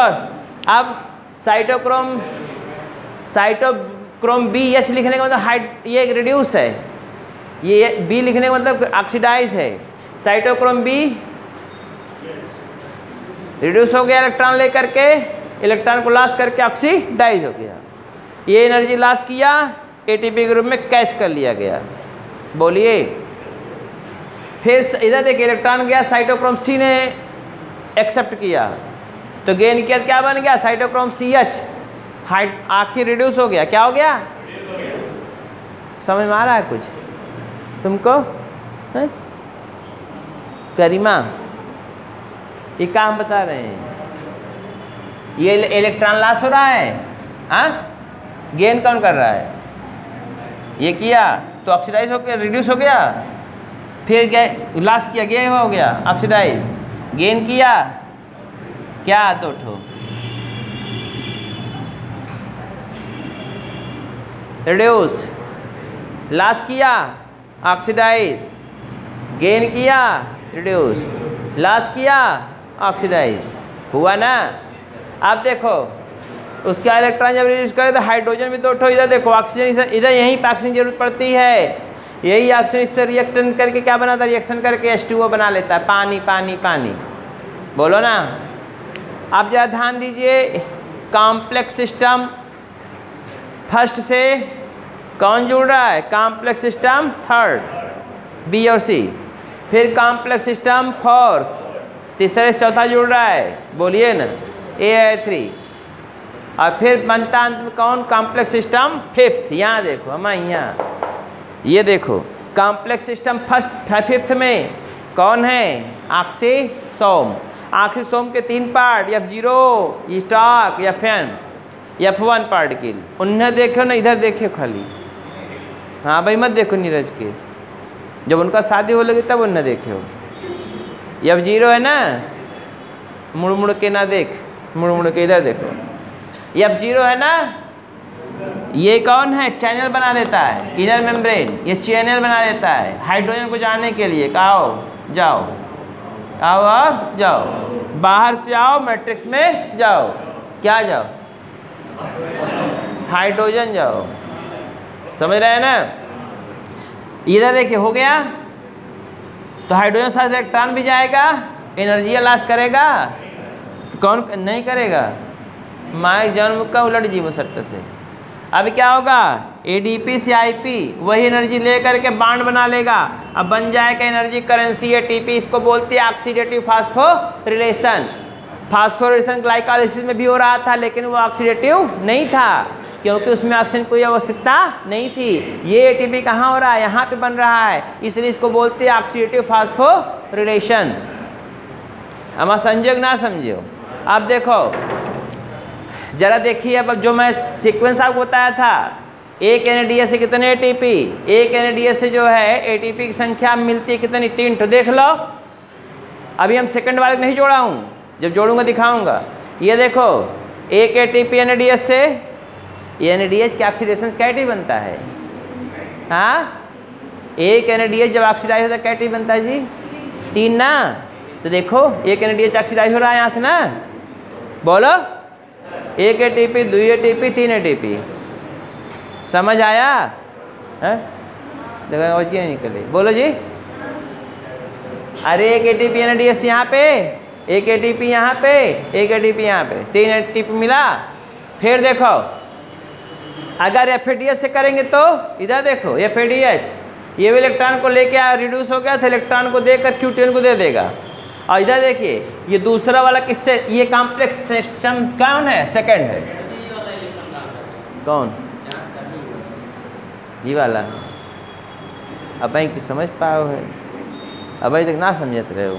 अब साइटोक्रोम बी यस लिखने का मतलब हाइट, ये रिड्यूस है। ये बी लिखने का मतलब ऑक्सीडाइज है। साइटोक्रोम बी रिड्यूस हो गया इलेक्ट्रॉन लेकर के, इलेक्ट्रॉन को लॉस करके ऑक्सीडाइज हो गया। ये एनर्जी लॉस किया, ATP के रूप में कैच कर लिया गया। बोलिए। फिर इधर देखिए इलेक्ट्रॉन गया, साइटोक्रोम सी ने एक्सेप्ट किया तो गेन किया, क्या बन गया, साइटोक्रोम CH। हाइट आखिर रिड्यूस हो गया, क्या हो गया, समझ में आ रहा है कुछ तुमको है? करीमा ये काम बता रहे हैं, ये इलेक्ट्रॉन लॉस हो रहा है, हाँ गेन कौन कर रहा है, ये किया तो ऑक्सीडाइज हो गया, रिड्यूस हो गया। फिर लॉस किया, गेन हो गया, ऑक्सीडाइज। गेन किया क्या, दो ठो रिड्यूस, लॉस किया ऑक्सीडाइज, गेन किया रिड्यूस, लॉस किया ऑक्सीडाइज, हुआ ना। अब देखो उसका इलेक्ट्रॉन जब रिड्यूस करे तो हाइड्रोजन भी दो ठो, इधर देखो ऑक्सीजन, इधर यहीं पे ऑक्सीजन जरूरत पड़ती है। यही ऑक्सीजन इससे रिएक्शन करके क्या बनाता है, रिएक्शन करके H2O बना लेता है, पानी पानी पानी। बोलो ना। अब जरा ध्यान दीजिए, कॉम्प्लेक्स सिस्टम फर्स्ट से कौन जुड़ रहा है, कॉम्प्लेक्स सिस्टम थर्ड, B और C। फिर कॉम्प्लेक्स सिस्टम फोर्थ, तीसरे से चौथा जुड़ रहा है, बोलिए ना, A3। और फिर बनता अंत में कौन, कॉम्प्लेक्स सिस्टम फिफ्थ। यहाँ देखो हम यहाँ, ये देखो कॉम्प्लेक्स सिस्टम फर्स्ट फिफ्थ में कौन है, ऑक्सीसोम। ऑक्सीसोम के 3 part, F0, stock, FN, F1 particle. उन्हें देखो ना, इधर देखो खाली, हाँ भाई मत देखो नीरज के, जब उनका शादी हो लगी तब उन्हें देखो। F0 है ना, मुड़ मुड़ के ना देख, मुड़ मुड़ के इधर देखो। F0 है ना, ये कौन है, चैनल बना देता है, इनर मेम्ब्रेन, ये चैनल बना देता है हाइड्रोजन को जाने के लिए। आओ जाओ, आओ और जाओ, बाहर से आओ, मैट्रिक्स में जाओ, क्या जाओ, हाइड्रोजन जाओ, समझ रहे हैं ना। इधर देखिए हो गया, तो हाइड्रोजन साथ इलेक्ट्रॉन भी जाएगा, एनर्जी लॉस करेगा, तो कौन नहीं करेगा, माए जन्म का उलट जीव सट्ट से। अब क्या होगा, ADP से IP वही एनर्जी लेकर के बांड बना लेगा, अब बन जाएगा एनर्जी करेंसी ATP। इसको बोलते हैं ऑक्सीडेटिव फास्फोरिलेशन। फास्फोरिलेशन ग्लाइकोलाइसिस में भी हो रहा था, लेकिन वो ऑक्सीडेटिव नहीं था क्योंकि उसमें ऑक्सीजन कोई आवश्यकता नहीं थी। ये ATP कहाँ हो रहा है, यहाँ पे बन रहा है, इसलिए इसको बोलते हैं ऑक्सीडेटिव फास्फोरिलेशन। हमारा संयोग ना समझो। अब देखो जरा देखिए, अब जो मैं सीक्वेंस आपको बताया था, एक NADH से कितने ATP, एक NADH से जो है ATP की संख्या मिलती है कितनी, 3 ठो। देख लो, अभी हम सेकंड वाले नहीं जोड़ा हूँ, जब जोड़ूंगा दिखाऊंगा। ये देखो एक ATP NADH से NADH के ऑक्सीडेशन कैटी बनता है। हाँ, एक NADH जब ऑक्सीडाइज होता है कैटी बनता है जी 3 ना। तो देखो एक NADH ऑक्सीडाइज हो रहा है यहाँ से ना, बोलो एक ATP 2 ATP 3 ATP, समझ आया? है देखो बचिए निकले, बोलो जी। अरे एक ATP NADH यहाँ पे, एक ATP यहाँ पे, एक ATP यहाँ पे, 3 ATP मिला। फिर देखो अगर FADH से करेंगे तो इधर देखो FADH, ये भी इलेक्ट्रॉन को लेके आया, रिड्यूस हो गया था, इलेक्ट्रॉन को देकर Q10 को दे देगा। और इधर देखिए ये दूसरा वाला किससे, ये कॉम्प्लेक्स सिस्टम कौन है, सेकंड है कौन, ये वाला। अब भाई कुछ समझ पाओ है, अब अभी तक ना समझते रहे हो।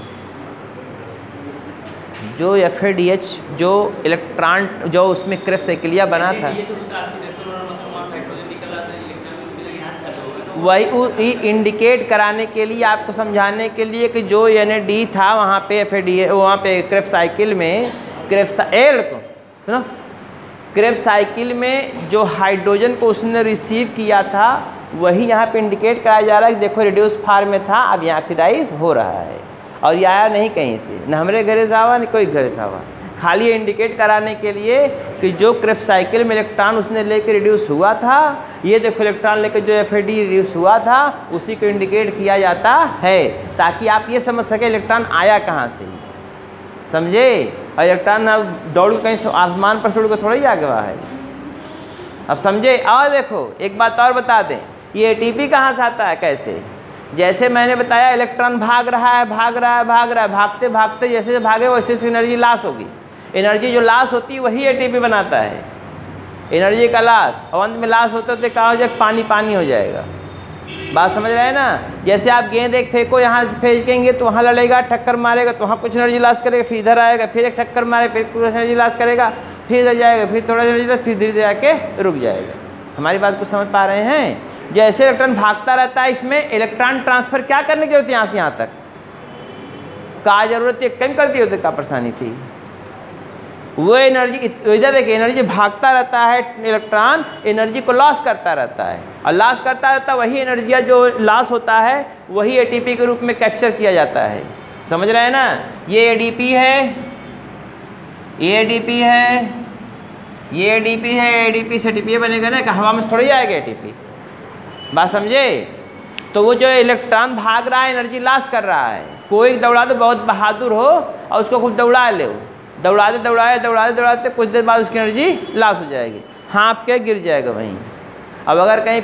जो FADH जो इलेक्ट्रॉन जो उसमें क्रेफ्ट साइकिलिया बना था, वही इंडिकेट कराने के लिए, आपको समझाने के लिए कि जो NAD था वहाँ पे FADH, वहाँ पे क्रेफ्ट साइकिल में क्रेफ्ट साइकिल में जो हाइड्रोजन को उसने रिसीव किया था वही यहाँ पे इंडिकेट कराया जा रहा है कि देखो रिड्यूस फॉर्म में था, अब यहाँ ऑक्सीडाइज हो रहा है। और ये आया नहीं कहीं से, न हमारे घरे से आवा न कोई घर से आवा, खाली इंडिकेट कराने के लिए कि जो क्रेफ्ट साइकिल में इलेक्ट्रॉन उसने लेकर रिड्यूस हुआ था, ये देखो इलेक्ट्रॉन लेकर जो FAD रिड्यूस हुआ था उसी को इंडिकेट किया जाता है, ताकि आप ये समझ सके इलेक्ट्रॉन आया कहाँ से, समझे? और इलेक्ट्रॉन अब दौड़ कहीं आसमान पर से उड़ के थोड़ा ही आगे हुआ है, अब समझे? और देखो एक बात और बता दें, ये ATP कहाँ से आता है, कैसे? जैसे मैंने बताया इलेक्ट्रॉन भाग रहा है, भागते भागते जैसे भागे वैसे एनर्जी लॉस होगी। एनर्जी जो लॉस होती है वही ATP बनाता है, एनर्जी का लॉस। और अंत में लॉस होते होते क्या हो जाएगा, पानी पानी हो जाएगा। बात समझ रहे हैं ना? जैसे आप गेंद एक फेंको, यहाँ फेंकेंगे तो वहाँ लड़ेगा, टक्कर मारेगा तो वहाँ कुछ एनर्जी लॉस करेगा, फिर इधर आएगा, फिर एक टक्कर मारे, फिर कुछ एनर्जी लॉस करेगा, फिर इधर जाएगा, फिर थोड़ा एनर्जी लॉस, फिर धीरे धीरे आके रुक जाएगा। हमारी बात को समझ पा रहे हैं? जैसे इलेक्ट्रॉन भागता रहता है, इसमें इलेक्ट्रॉन ट्रांसफर क्या करने की जरूरत है, यहाँ से यहाँ तक का जरूरत है, कम कर दी होती क्या परेशानी थी? वो एनर्जी इधर देखिए, एनर्जी भागता रहता है, इलेक्ट्रॉन एनर्जी को लॉस करता रहता है, और लॉस करता रहता है, वही एनर्जी जो लॉस होता है वही ATP के रूप में कैप्चर किया जाता है। समझ रहे हैं ना? ये ADP है, ये ADP है, ये ADP है, ADP से ATP बनेगा ना, कि हवा में थोड़ी आएगा ATP। बात समझे? तो वो जो इलेक्ट्रॉन भाग रहा है एनर्जी लॉस कर रहा है। कोई दौड़ा दो, बहुत बहादुर हो और उसको खूब दौड़ा ले, दौड़ाते कुछ देर बाद उसकी एनर्जी लॉस हो जाएगी, हाँफ के गिर जाएगा वहीं। अब अगर कहीं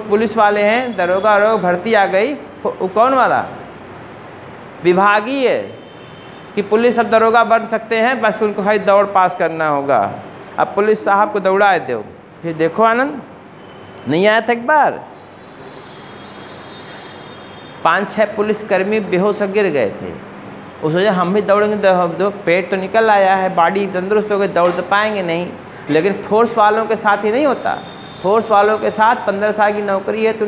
पुलिस वाले हैं, दरोगा भर्ती आ गई, कौन वाला विभागीय कि पुलिस अब दरोगा बन सकते हैं, बस उनको खाली दौड़ पास करना होगा। अब पुलिस साहब को दौड़ा दो, फिर देखो आनंद नहीं आया था। एक बार 5-6 पुलिसकर्मी बेहोश हो गिर गए थे। उस वजह हम भी दौड़ेंगे तो पेट तो निकल आया है, बॉडी तंदुरुस्त हो गई, दौड़ तो पाएंगे नहीं। लेकिन फोर्स वालों के साथ ही नहीं होता, फोर्स वालों के साथ 15 साल की नौकरी है तो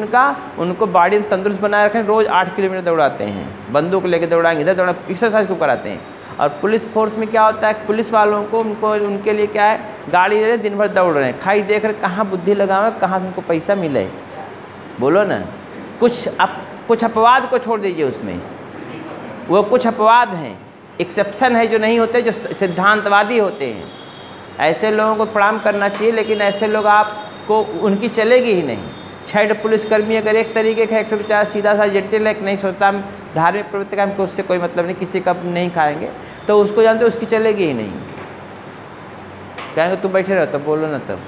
उनको बॉडी तंदुरुस्त बनाए रखें, रोज़ 8 किलोमीटर दौड़ाते हैं, बंदूक लेके दौड़ाएंगे, इधर दौड़ा, एक्सरसाइज को कराते हैं। और पुलिस फोर्स में क्या होता है, पुलिस वालों को उनके लिए क्या है, गाड़ी ले रहे, दिन भर दौड़ रहे हैं, खाई देख रहे, कहाँ बुद्धि लगावे, कहाँ से उनको पैसा मिले, बोलो ना। कुछ अपवाद को छोड़ दीजिए, उसमें वो कुछ अपवाद हैं, एक्सेप्शन है जो नहीं होते, जो सिद्धांतवादी होते हैं। ऐसे लोगों को प्रणाम करना चाहिए, लेकिन ऐसे लोग आपको उनकी चलेगी ही नहीं। 6 पुलिसकर्मी अगर एक तरीके का, एक बेचारा सीधा सा जटिल एक नहीं सोचता, हम धार्मिक प्रवृत्ति का हमको उससे कोई मतलब नहीं, किसी का नहीं खाएंगे, तो उसको जानते उसकी चलेगी ही नहीं। कहेंगे तू बैठे रहो, तब बोलो ना, तब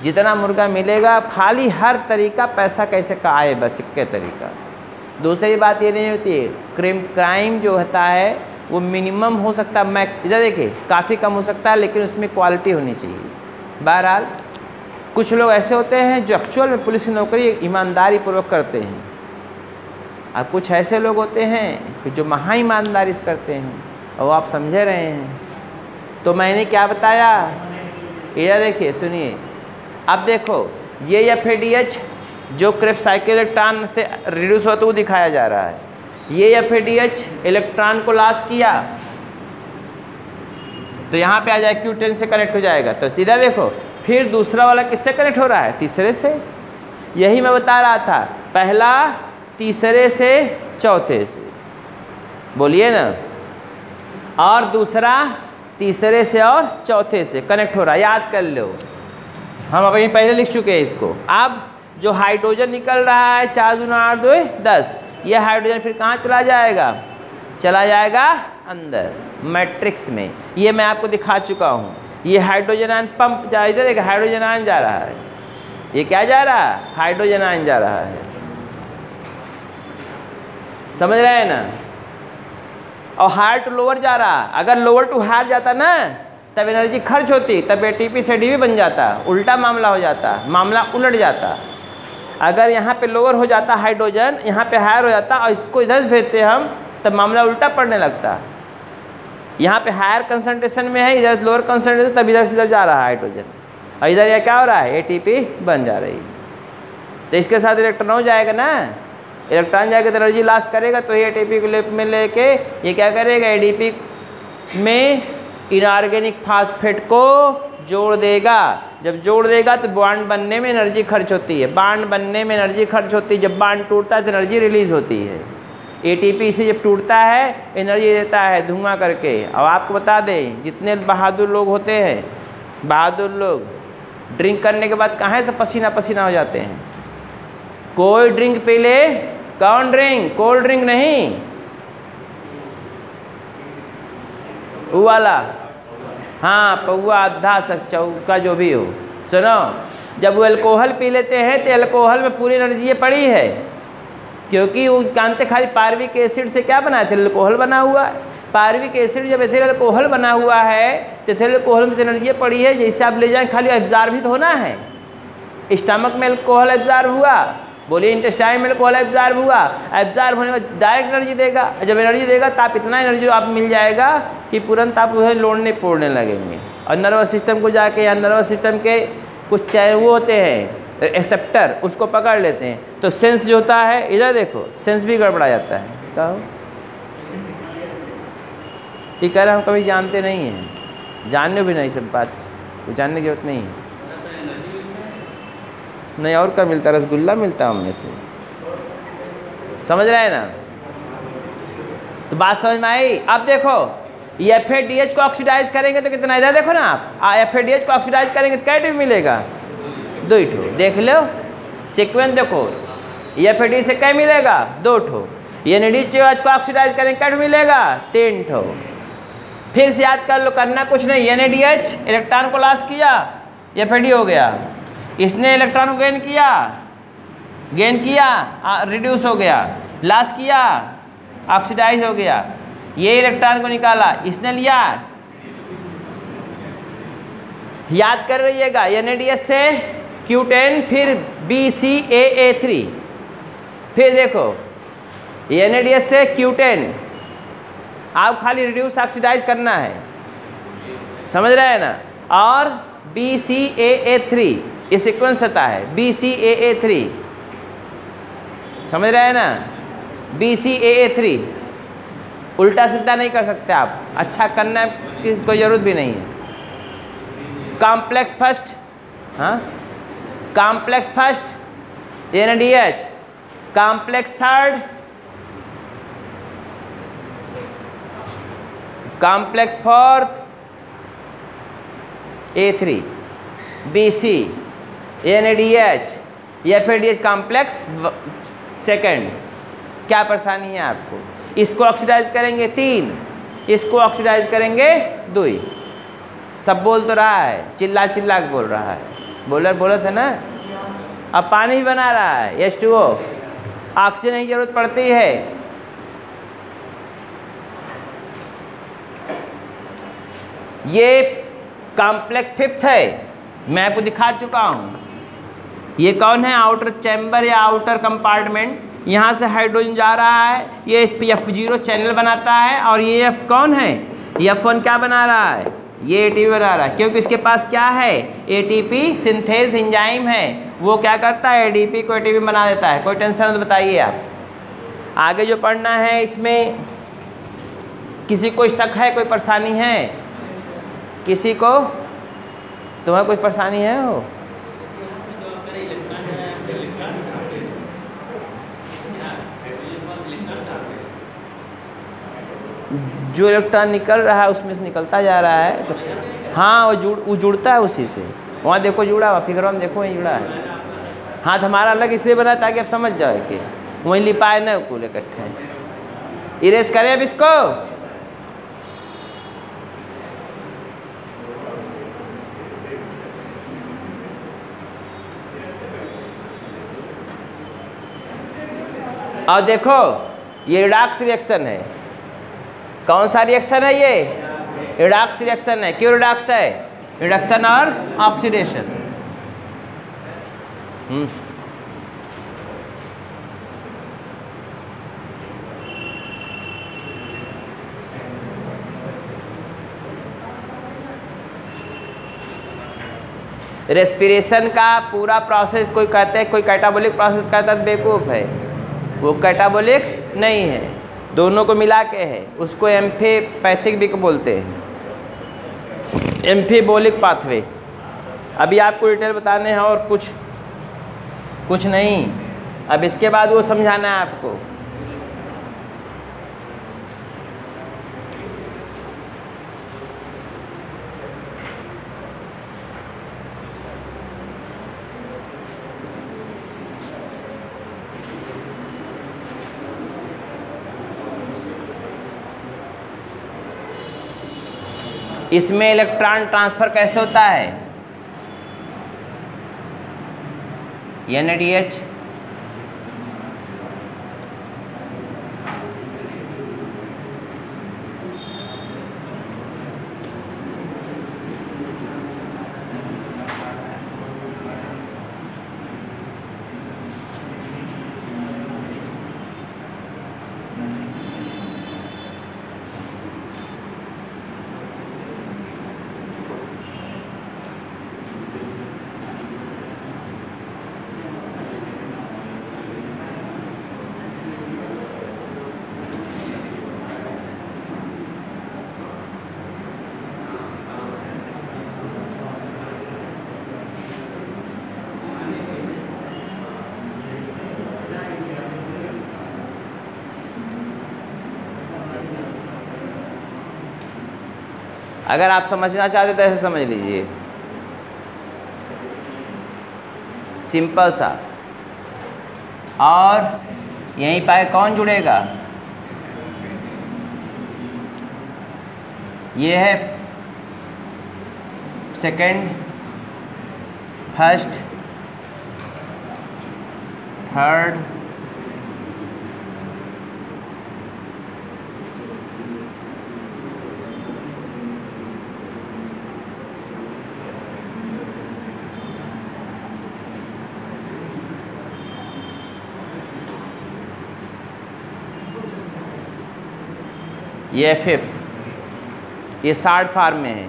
जितना मुर्गा मिलेगा, खाली हर तरीका पैसा कैसे का आए, बस इक्के तरीका। दूसरी बात ये नहीं होती है, क्राइम जो होता है वो मिनिमम हो सकता है, मैं इधर देखिए काफ़ी कम हो सकता है, लेकिन उसमें क्वालिटी होनी चाहिए। बहरहाल कुछ लोग ऐसे होते हैं जो एक्चुअल में पुलिस की नौकरी ईमानदारी पूर्वक करते हैं, और कुछ ऐसे लोग होते हैं कि जो महा ईमानदारी से करते हैं, और वो आप समझे रहे हैं। तो मैंने क्या बताया, इधर देखिए, सुनिए। अब देखो ये FADH जो क्रेफ्ट साइकिल इलेक्ट्रॉन से रिड्यूस होता है वो दिखाया जा रहा है। ये FADH इलेक्ट्रॉन को लॉस किया, तो यहाँ पे आ जाए Q10 से कनेक्ट हो जाएगा। तो सीधा देखो फिर दूसरा वाला किससे कनेक्ट हो रहा है? तीसरे से। यही मैं बता रहा था, पहला तीसरे से चौथे से, बोलिए ना, और दूसरा तीसरे से और चौथे से कनेक्ट हो रहा है। याद कर लो, हम अभी पहले लिख चुके हैं इसको। अब जो हाइड्रोजन निकल रहा है 4 दूना 8 2 10, ये हाइड्रोजन फिर कहाँ चला जाएगा? चला जाएगा अंदर मैट्रिक्स में। ये मैं आपको दिखा चुका हूँ। ये हाइड्रोजन आयन पंप जा, इधर एक हाइड्रोजन आयन जा रहा है। ये क्या जा रहा है? हाइड्रोजन आयन जा रहा है। समझ रहे हैं ना? और हायर टू लोअर जा रहा। अगर लोअर टू हायर जाता ना तब एनर्जी खर्च होती, तब एटीपी से डीवी बन जाता, उल्टा मामला हो जाता, मामला उलट जाता। अगर यहाँ पे लोअर हो जाता हाइड्रोजन, यहाँ पे हायर हो जाता और इसको इधर भेजते हम, तब मामला उल्टा पड़ने लगता। यहाँ पे हायर कंसंट्रेशन में है, इधर लोअर कंसंट्रेशन, तब इधर से इधर जा रहा है हाइड्रोजन, और इधर यह क्या हो रहा है? एटीपी बन जा रही। तो इसके साथ इलेक्ट्रॉन हो जाएगा ना, इलेक्ट्रॉन जाएगा तो एनर्जी लॉस करेगा, तो ये एटीपी को लेप में लेके ये क्या करेगा? एडीपी में इनऑर्गेनिक फास्फेट को जोड़ देगा। जब जोड़ देगा तो बॉन्ड बनने में एनर्जी खर्च होती है, बॉन्ड बनने में एनर्जी खर्च होती है। जब बॉन्ड टूटता है तो एनर्जी रिलीज होती है। एटीपी से जब टूटता है एनर्जी देता है धुआं करके। और आपको बता दें, जितने बहादुर लोग होते हैं, बहादुर लोग ड्रिंक करने के बाद कहाँ से पसीना पसीना हो जाते हैं? कोई ड्रिंक पी ले, कौन ड्रिंक? कोल्ड ड्रिंक नहीं, वो वाला, हाँ पौवा आधा चौका जो भी हो। सुनो, जब वो अल्कोहल पी लेते हैं तो अल्कोहल में पूरी एनर्जी पड़ी है, क्योंकि वो जानते खाली पार्विक एसिड से क्या बना है? एथिल अल्कोहल बना हुआ है। पार्विक एसिड जब एथिल अल्कोहल बना हुआ है तो एथिल अल्कोहल में एनर्जी पड़ी है। जैसे आप ले जाएं, खाली एब्जॉर्ब ही तो होना है। स्टमक में अल्कोहल एब्जॉर्ब हुआ, बोलिए इंटेस्टाइन में अल्कोहल एब्जॉर्ब हुआ, एब्जॉर्ब होने के बाद डायरेक्ट एनर्जी देगा। जब एनर्जी देगा तो आप इतना एनर्जी आप मिल जाएगा कि तुरंत आप उसे लोड़ने पोड़ने लगेंगे। और नर्वस सिस्टम को जाके, या नर्वस सिस्टम के कुछ चैन वो होते हैं एक्सेप्टर, उसको पकड़ लेते हैं। तो सेंस जो होता है, इधर देखो, सेंस भी गड़बड़ा जाता है। कहो ये कह रहे हम कभी जानते नहीं हैं, जानने भी नहीं सब बात, कुछ जानने की जरूरत नहीं है। नहीं और क्या मिलता? रसगुल्ला मिलता है हमने से। समझ रहे हैं ना? तो बात समझ में आई? अब देखो, ये FADH को ऑक्सीडाइज करेंगे तो कितना, इधर देखो ना आप, FADH को ऑक्सीडाइज करेंगे तो क्या टीम मिलेगा? 2 ठो। देख लो सीक्वेंस, देखो FAD से क्या मिलेगा? 2 ठो। ये NADH को ऑक्सीडाइज करेंगे क्या मिलेगा? 3 ठो। फिर से याद कर लो, करना कुछ नहीं। NADH इलेक्ट्रॉन को लॉस किया, FAD हो गया। इसने इलेक्ट्रॉन को गेन किया, रिड्यूस हो गया। लॉस किया, ऑक्सीडाइज हो गया। ये इलेक्ट्रॉन को निकाला, इसने लिया। याद कर रहिएगा, NADH से Q10, फिर BCAA3, फिर देखो NADH से Q10, आप खाली रिड्यूस ऑक्सीडाइज करना है, समझ रहे हैं ना? और BCAA3 ये सीक्वेंस आता है, BCAA3, समझ रहे हैं ना? BCAA3 उल्टा सीधा नहीं कर सकते आप, अच्छा करना की कोई ज़रूरत भी नहीं है। कॉम्प्लेक्स फर्स्ट, हाँ complex first NADH, complex third, complex fourth A3, BC, NADH, FADH complex second. क्या परेशानी है आपको? इसको ऑक्सीडाइज करेंगे 3, इसको ऑक्सीडाइज करेंगे 2। सब बोल तो रहा है, चिल्ला चिल्ला के बोल रहा है। बोला था ना? अब पानी भी बना रहा है H2O, ऑक्सीजन की जरूरत पड़ती है। ये कॉम्प्लेक्स फिफ्थ है, मैं आपको दिखा चुका हूँ। ये कौन है? आउटर चैम्बर या आउटर कंपार्टमेंट। यहाँ से हाइड्रोजन जा रहा है, ये F0 चैनल बनाता है, और ये F कौन है? F1 क्या बना रहा है? ये ATP बना रहा है, क्योंकि इसके पास क्या है? ATP सिंथेज एंजाइम है। वो क्या करता है? ADP को ATP बना देता है। कोई टेंशन हो तो बताइए आप। आगे जो पढ़ना है इसमें किसी कोई शक है, कोई परेशानी है? किसी को तुम्हें कुछ परेशानी है हो? जो इलेक्ट्रॉन निकल रहा है उसमें से निकलता जा रहा है तो हाँ वो जुड़ता है उसी से। वहाँ देखो जुड़ा हुआ, फिगर में देखो वहीं जुड़ा है। हाथ हमारा अलग इसलिए बना ताकि आप समझ जाओ कि वहीं लिपाए न कुल इकट्ठे। इरेज करें अब इसको। और देखो ये रिडॉक्स रिएक्शन है। कौन सा रिएक्शन है ये? रिडॉक्स रिएक्शन है। क्यों रिडॉक्स है? रिडक्शन और ऑक्सीडेशन। रेस्पिरेशन का पूरा प्रोसेस कोई कहते हैं, कोई कैटाबोलिक प्रोसेस कहता है, बेवकूफ़ है। वो कैटाबोलिक नहीं है, दोनों को मिला के है। उसको एम्फीपैथिक भी बोलते हैं, एम्फीबोलिक पाथवे। अभी आपको डिटेल बताने हैं और कुछ नहीं। अब इसके बाद वो समझाना है आपको। इसमें इलेक्ट्रॉन ट्रांसफर कैसे होता है? NADH अगर आप समझना चाहते तो ऐसे समझ लीजिए, सिंपल सा। और यहीं पर कौन जुड़ेगा? ये है सेकंड, फर्स्ट, थर्ड, ये फिफ्थ। ये शार्ट फॉर्म में है।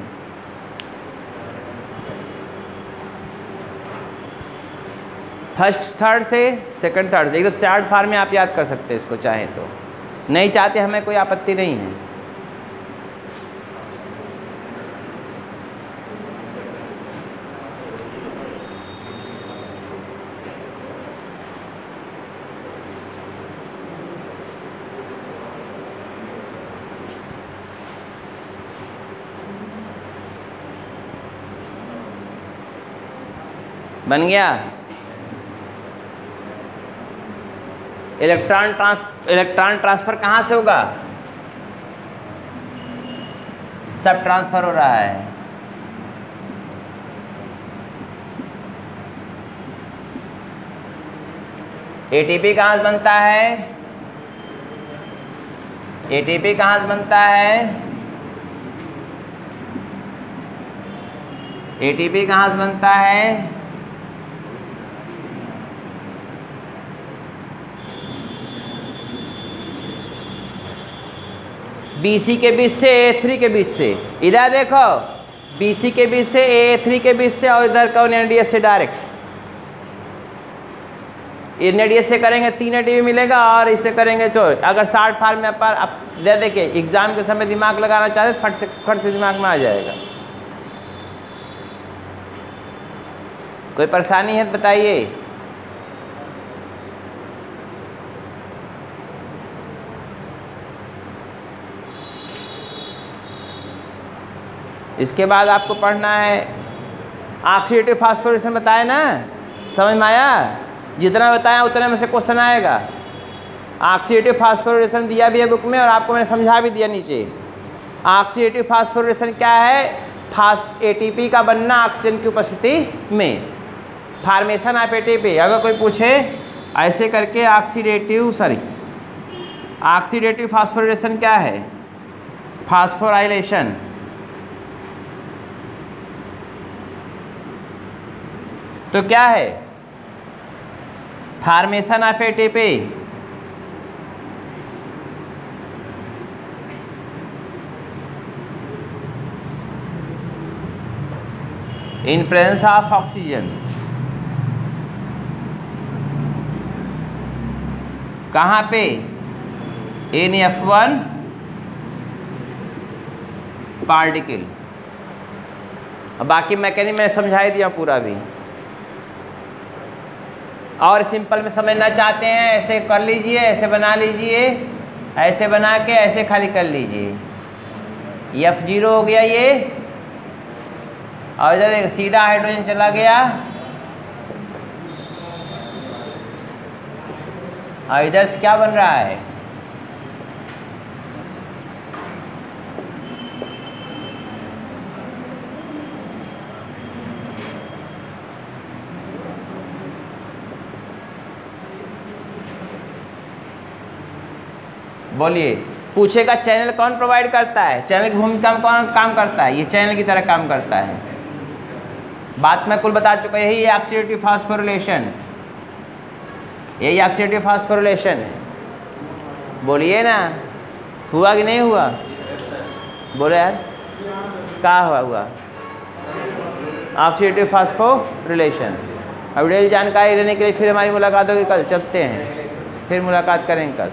फर्स्ट थर्ड से सेकंड थर्ड से एकदम शार्ट फॉर्म में आप याद कर सकते हैं इसको, चाहें तो। नहीं चाहते हमें कोई आपत्ति नहीं है। बन गया। इलेक्ट्रॉन ट्रांसफर कहाँ से होगा? सब ट्रांसफर हो रहा है। एटीपी कहाँ से बनता है? एटीपी कहाँ से बनता है? एटीपी कहाँ से बनता है? BC के बीच से A3 के बीच से। इधर देखो, BC के बीच से A3 के बीच से, और इधर कौन NADH से डायरेक्ट। NADH से करेंगे 3 ATP मिलेगा, और इससे करेंगे तो अगर 60 फॉर्म में पर आप दे देखिए, एग्जाम के समय दिमाग लगाना चाहते फट से दिमाग में आ जाएगा। कोई परेशानी है तो बताइए। इसके बाद आपको पढ़ना है ऑक्सीडेटिव फास्फोरिलेशन, बताया ना, समझ में आया? जितना बताया उतने में से क्वेश्चन आएगा। ऑक्सीडेटिव फास्फोरिलेशन दिया भी है बुक में और आपको मैंने समझा भी दिया नीचे। ऑक्सीडेटिव फास्फोरिलेशन क्या है? एटीपी का बनना ऑक्सीजन की उपस्थिति में, फार्मेशन ऑफ एटीपी। अगर कोई पूछे ऐसे करके ऑक्सीडेटिव फास्फोरिलेशन क्या है? फास्फोराइलेशन। तो क्या है? Formation of ATP, in presence of oxygen. कहाँ पे? इन F1 पार्टिकल। अब बाकी मैकेनिज्म मैं समझा ही दिया पूरा भी। और सिंपल में समझना चाहते हैं ऐसे कर लीजिए, ऐसे बना लीजिए, ऐसे बना के ऐसे खाली कर लीजिए। F0 हो गया ये, और इधर सीधा हाइड्रोजन चला गया, और इधर से क्या बन रहा है? बोलिए, पूछेगा चैनल कौन प्रोवाइड करता है? चैनल की भूमिका में कौन काम करता है? ये चैनल की तरह काम करता है। बात मैं कुल बता चुका, यही है ऑक्सीडेटिव फास्फोरिलेशन, यही ऑक्सीडेटिव फास्फोरिलेशन है। बोलिए ना, हुआ कि नहीं हुआ? बोले यार, क्या हुआ? Oxidative phosphorylation. अब डिटेल जानकारी लेने के लिए फिर हमारी मुलाकात होगी कल, चलते हैं, फिर मुलाकात करेंगे कल।